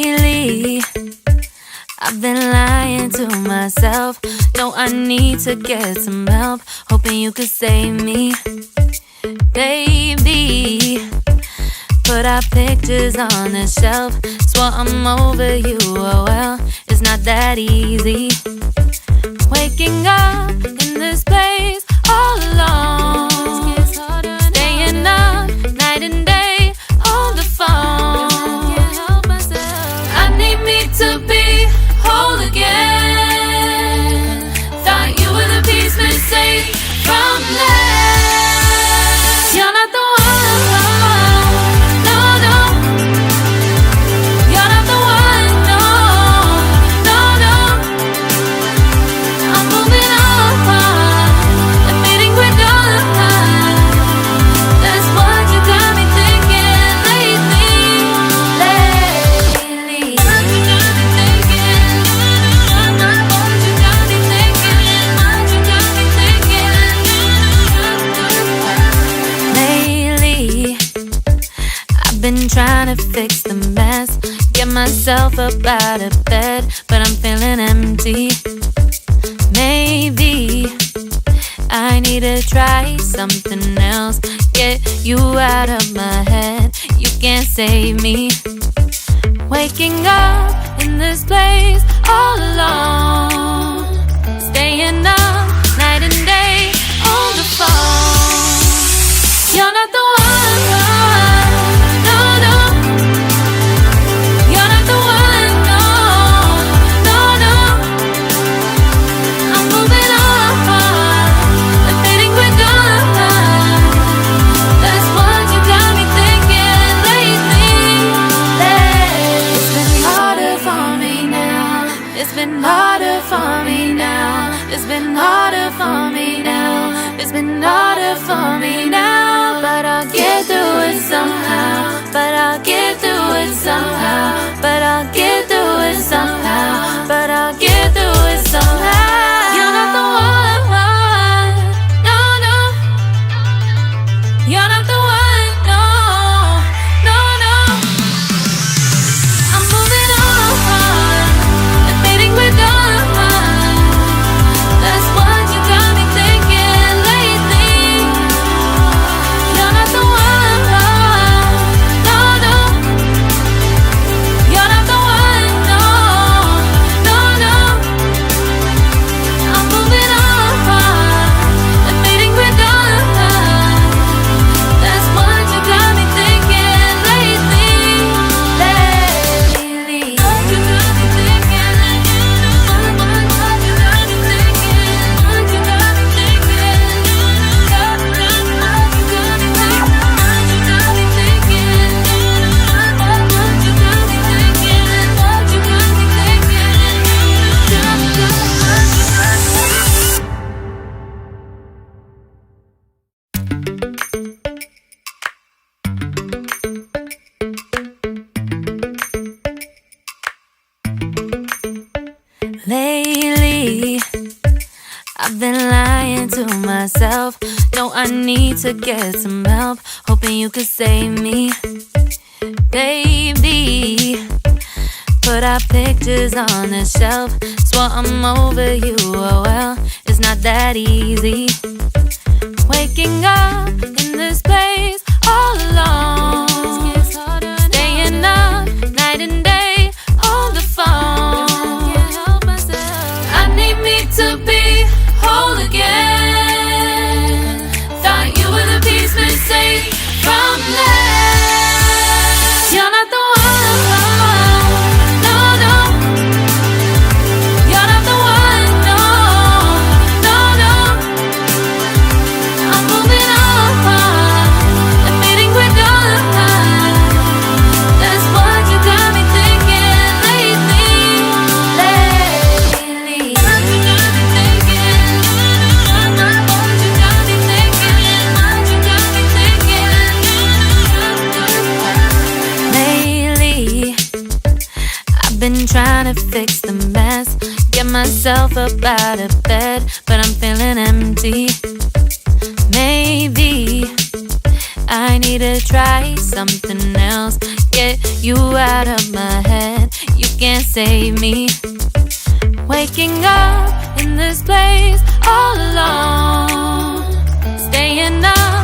Lately, I've been lying to myself. No, I need to get some help. Hoping you could save me, baby. Put our pictures on the shelf. Swore I'm over you, oh well, it's not that easy. Waking up in this place all alone, staying up night and day on the phone. I need me to be whole again. Thought you were the piece missing from last. You're not the one, no, no. You're not the one, no, no, no. I'm moving on and meeting with done. That's what you got me thinking lately. What you got me thinking? What you got me thinking? What you got me thinking? Lately, I've been trying to fix the mess, get myself up out of bed, but I'm feeling empty. Maybe I need to try something else. Get you out of my head, you can't save me. Waking up in this place all alone, staying up night and day on the phone. You're not the one, no, no. You're not the one, no, no, no. I'm moving on and fading with done. That's what you got me thinking lately. It's been harder for me now. It's been harder for me now. It's been harder for me now. It's been harder for me now. But I'll get through it somehow. But I'll get through it somehow. But I'll get through it somehow. But I'll get through it somehow. You're not the one, no, no. You're not the one, no, no, no. I'm moving on and fading with done. That's what you got me thinking lately. You're not the one, no, no. You're not the one, no, no, no. I'm moving on and fading with done. That's what you got me thinking lately. What you got me thinking? What you got me thinking? What you got me thinking? What you got me thinking? What you got me thinking? What you got me thinking? Lately, I've been lying to myself. No, I need to get some help. Hoping you could save me, baby. Put our pictures on the shelf. Swore I'm over you, oh well, it's not that easy. Waking up in this place all alone, staying up night and day on the phone. I need me to be whole again. Thought you were the piece missing from last. You're not the one, no, no. You're not the one, no, no, no. I'm moving on and fading with done. That's what you got me thinking lately. What you got me thinking? What you got me thinking? What you got me thinking? Lately, I've been trying to fix the mess, get myself up out of bed, but I'm feeling empty. Maybe I need to try something else. Get you out of my head, can't save me. Waking up in this place all alone, staying up